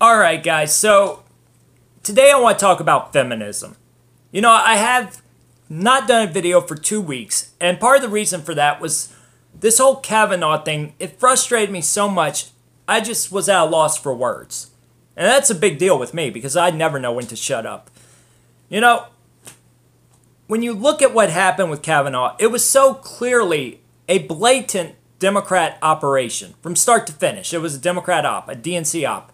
Alright guys, so today I want to talk about feminism. You know, I have not done a video for 2 weeks, and part of the reason for that was this whole Kavanaugh thing. It frustrated me so much, I just was at a loss for words. And that's a big deal with me, because I never know when to shut up. You know, when you look at what happened with Kavanaugh, it was so clearly a blatant Democrat operation from start to finish. It was a Democrat op, a DNC op.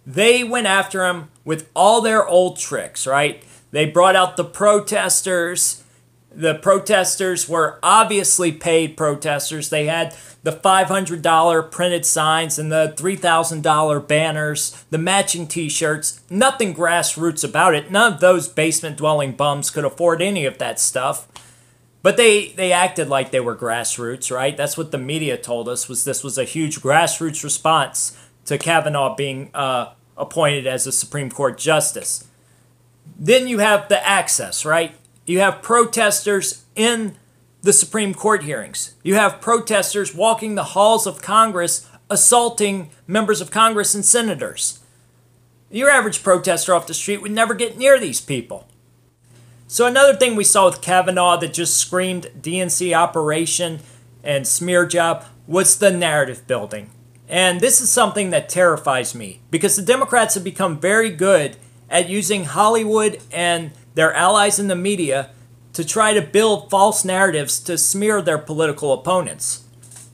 They went after him with all their old tricks, right? They brought out the protesters. The protesters were obviously paid protesters. They had the $500 printed signs and the $3,000 banners, the matching t-shirts. Nothing grassroots about it. None of those basement-dwelling bums could afford any of that stuff. But they acted like they were grassroots, right? That's what the media told us, was this was a huge grassroots response to Kavanaugh being appointed as a Supreme Court justice. Then you have the access, right? You have protesters in the Supreme Court hearings. You have protesters walking the halls of Congress, assaulting members of Congress and senators. Your average protester off the street would never get near these people. So another thing we saw with Kavanaugh that just screamed DNC operation and smear job was the narrative building. And this is something that terrifies me, because the Democrats have become very good at using Hollywood and their allies in the media to try to build false narratives to smear their political opponents.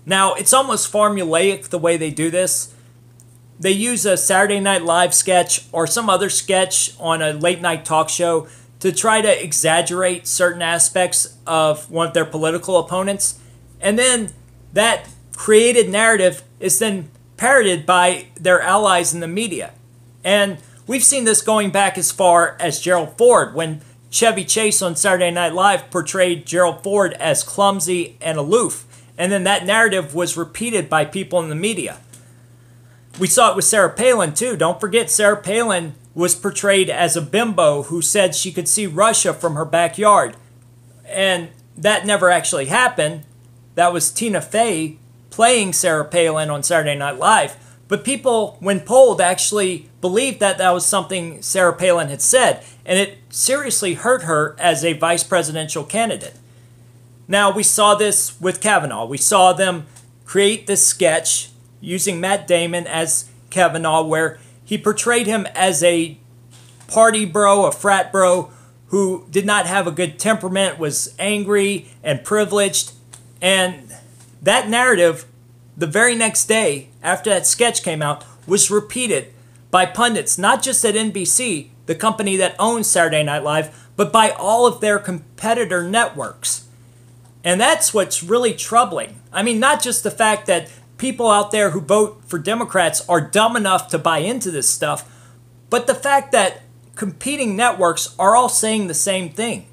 Now, it's almost formulaic the way they do this. They use a Saturday Night Live sketch or some other sketch on a late night talk show to try to exaggerate certain aspects of one of their political opponents. And then that created narrative is then parroted by their allies in the media. And we've seen this going back as far as Gerald Ford, when Chevy Chase on Saturday Night Live portrayed Gerald Ford as clumsy and aloof. And then that narrative was repeated by people in the media. We saw it with Sarah Palin too. Don't forget, Sarah Palin was portrayed as a bimbo who said she could see Russia from her backyard. And that never actually happened. That was Tina Fey playing Sarah Palin on Saturday Night Live. But people, when polled, actually believed that that was something Sarah Palin had said. And it seriously hurt her as a vice presidential candidate. Now, we saw this with Kavanaugh. We saw them create this sketch using Matt Damon as Kavanaugh, where he portrayed him as a party bro, a frat bro, who did not have a good temperament, was angry and privileged. And that narrative, the very next day after that sketch came out, was repeated by pundits, not just at NBC, the company that owns Saturday Night Live, but by all of their competitor networks. And that's what's really troubling. I mean, not just the fact that people out there who vote for Democrats are dumb enough to buy into this stuff, but the fact that competing networks are all saying the same thing.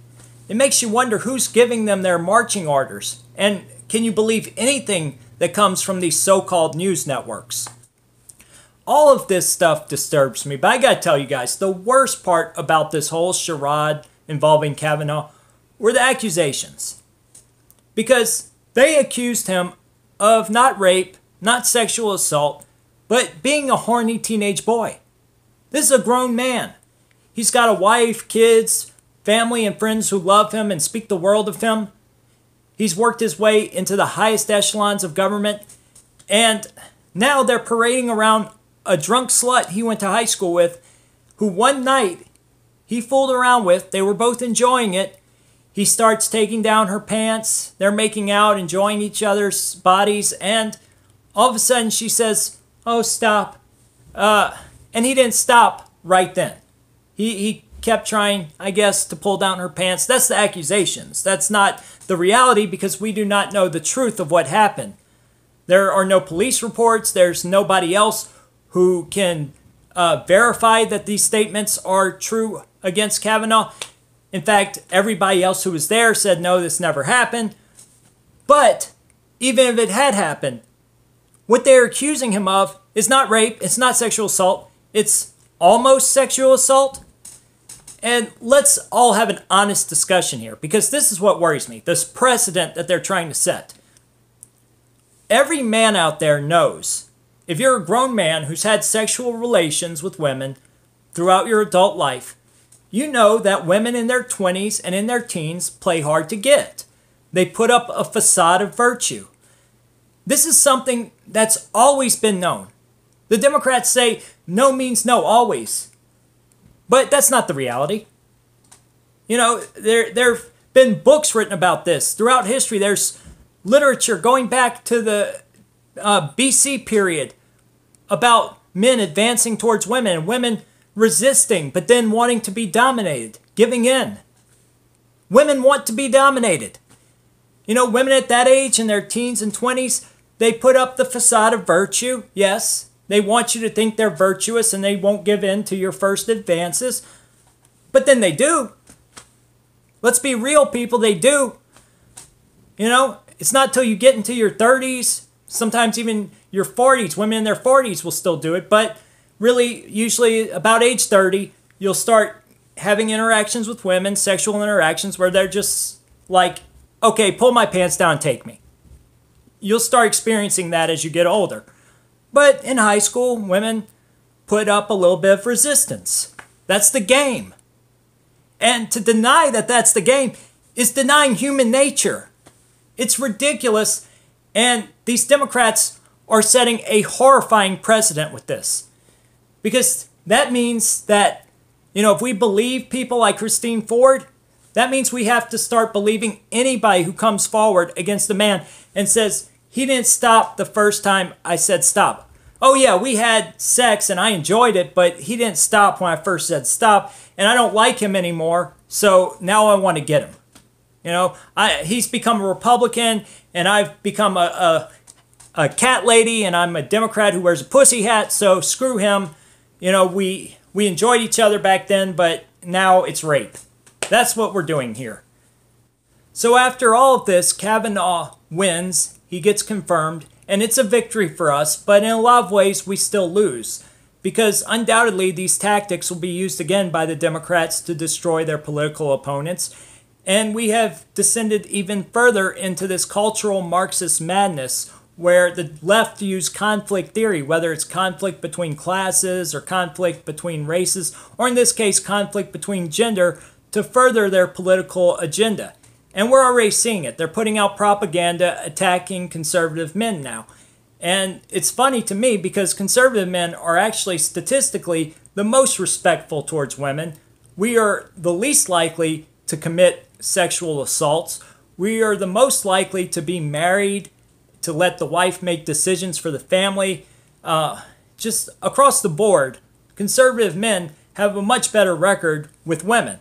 It makes you wonder who's giving them their marching orders. And can you believe anything that comes from these so-called news networks? All of this stuff disturbs me, but I gotta tell you guys, the worst part about this whole charade involving Kavanaugh were the accusations. Because they accused him of not rape, not sexual assault, but being a horny teenage boy. This is a grown man. He's got a wife, kids, family, and friends who love him and speak the world of him. He's worked his way into the highest echelons of government, and now they're parading around a drunk slut he went to high school with, who one night he fooled around with. They were both enjoying it. He starts taking down her pants. They're making out, enjoying each other's bodies, and all of a sudden she says, "Oh, stop." And he didn't stop right then. He kept trying, I guess, to pull down her pants. That's the accusations. That's not the reality, because we do not know the truth of what happened. There are no police reports. There's nobody else who can verify that these statements are true against Kavanaugh. In fact, everybody else who was there said, no, this never happened. But even if it had happened, what they're accusing him of is not rape, it's not sexual assault, it's almost sexual assault. And let's all have an honest discussion here, because this is what worries me, this precedent that they're trying to set. Every man out there knows if you're a grown man who's had sexual relations with women throughout your adult life, you know that women in their 20s and in their teens play hard to get. They put up a facade of virtue. This is something that's always been known. The Democrats say no means no, always. But that's not the reality. You know, there have been books written about this. Throughout history, there's literature going back to the BC period about men advancing towards women and women resisting, but then wanting to be dominated, giving in. Women want to be dominated. You know, women at that age, in their teens and 20s, they put up the facade of virtue, yes. They want you to think they're virtuous and they won't give in to your first advances. But then they do. Let's be real, people, they do. You know, it's not till you get into your 30s, sometimes even your 40s. Women in their 40s will still do it. But really, usually about age 30, you'll start having interactions with women, sexual interactions, where they're just like, okay, pull my pants down and take me. You'll start experiencing that as you get older. But in high school, women put up a little bit of resistance. That's the game. And to deny that that's the game is denying human nature. It's ridiculous. And these Democrats are setting a horrifying precedent with this. Because that means that, you know, if we believe people like Christine Ford, that means we have to start believing anybody who comes forward against a man and says, he didn't stop the first time I said stop. Oh yeah, we had sex and I enjoyed it, but he didn't stop when I first said stop, and I don't like him anymore, so now I want to get him. You know, he's become a Republican, and I've become a cat lady, and I'm a Democrat who wears a pussy hat, so screw him. You know, we enjoyed each other back then, but now it's rape. That's what we're doing here. So after all of this, Kavanaugh wins. He gets confirmed, and it's a victory for us, but in a lot of ways we still lose, because undoubtedly these tactics will be used again by the Democrats to destroy their political opponents, and we have descended even further into this cultural Marxist madness where the left use conflict theory, whether it's conflict between classes or conflict between races, or in this case conflict between gender, to further their political agenda. And we're already seeing it. They're putting out propaganda attacking conservative men now. And it's funny to me because conservative men are actually statistically the most respectful towards women. We are the least likely to commit sexual assaults. We are the most likely to be married, to let the wife make decisions for the family. Just across the board, conservative men have a much better record with women.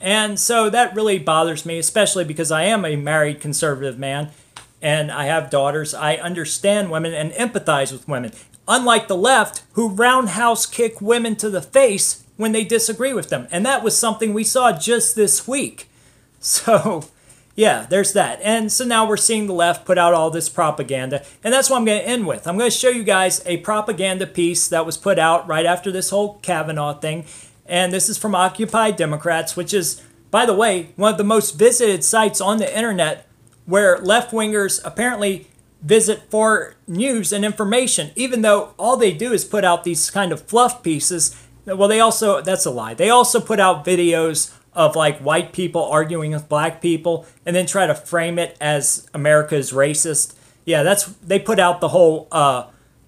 And so that really bothers me, especially because I am a married conservative man and I have daughters. I understand women and empathize with women, unlike the left, who roundhouse kick women to the face when they disagree with them. And that was something we saw just this week. So, yeah, there's that. And so now we're seeing the left put out all this propaganda. And that's what I'm going to end with. I'm going to show you guys a propaganda piece that was put out right after this whole Kavanaugh thing. And this is from Occupy Democrats, which is, by the way, one of the most visited sites on the internet where left-wingers apparently visit for news and information, even though all they do is put out these kind of fluff pieces. Well, they also, that's a lie. They also put out videos of like white people arguing with black people and then try to frame it as America is racist. Yeah, they put out the whole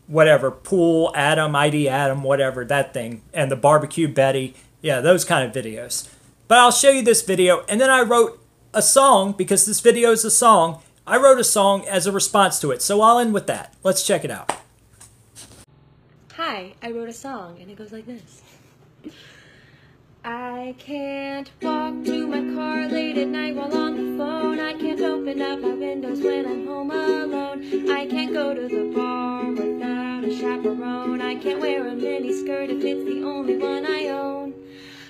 whatever, Pool Adam, ID Adam, whatever, that thing, and the Barbecue Betty. Yeah, those kind of videos. But I'll show you this video, and then I wrote a song, because this video is a song. I wrote a song as a response to it, so I'll end with that. Let's check it out. Hi, I wrote a song, and it goes like this. I can't walk to my car late at night while on the phone. I can't open up my windows when I'm home alone. I can't go to the bar without a chaperone. I can't wear a mini skirt if it's the only one I own.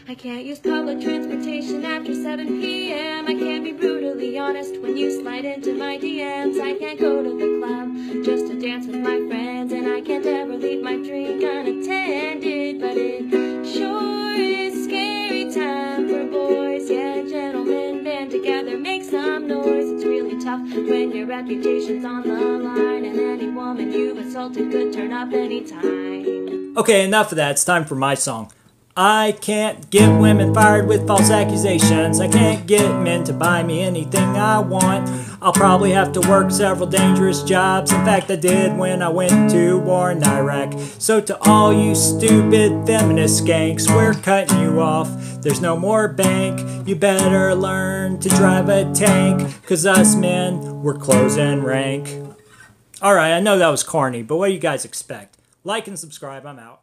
I can't use public transportation after 7 p.m. I can't be brutally honest when you slide into my DMs. I can't go to the club just to dance with my friends, and I can't ever leave my drink unattended. But it sure is scary time for boys. Yeah, gentlemen, band together, make some noise. It's really tough when your reputation's on the line, and any woman woman you've assaulted could turn up anytime. Okay, enough of that. It's time for my song. I can't get women fired with false accusations. I can't get men to buy me anything I want. I'll probably have to work several dangerous jobs. In fact, I did when I went to war in Iraq. So to all you stupid feminist skanks, we're cutting you off. There's no more bank. You better learn to drive a tank, 'cause us men, we're closing rank. Alright, I know that was corny, but what do you guys expect? Like and subscribe. I'm out.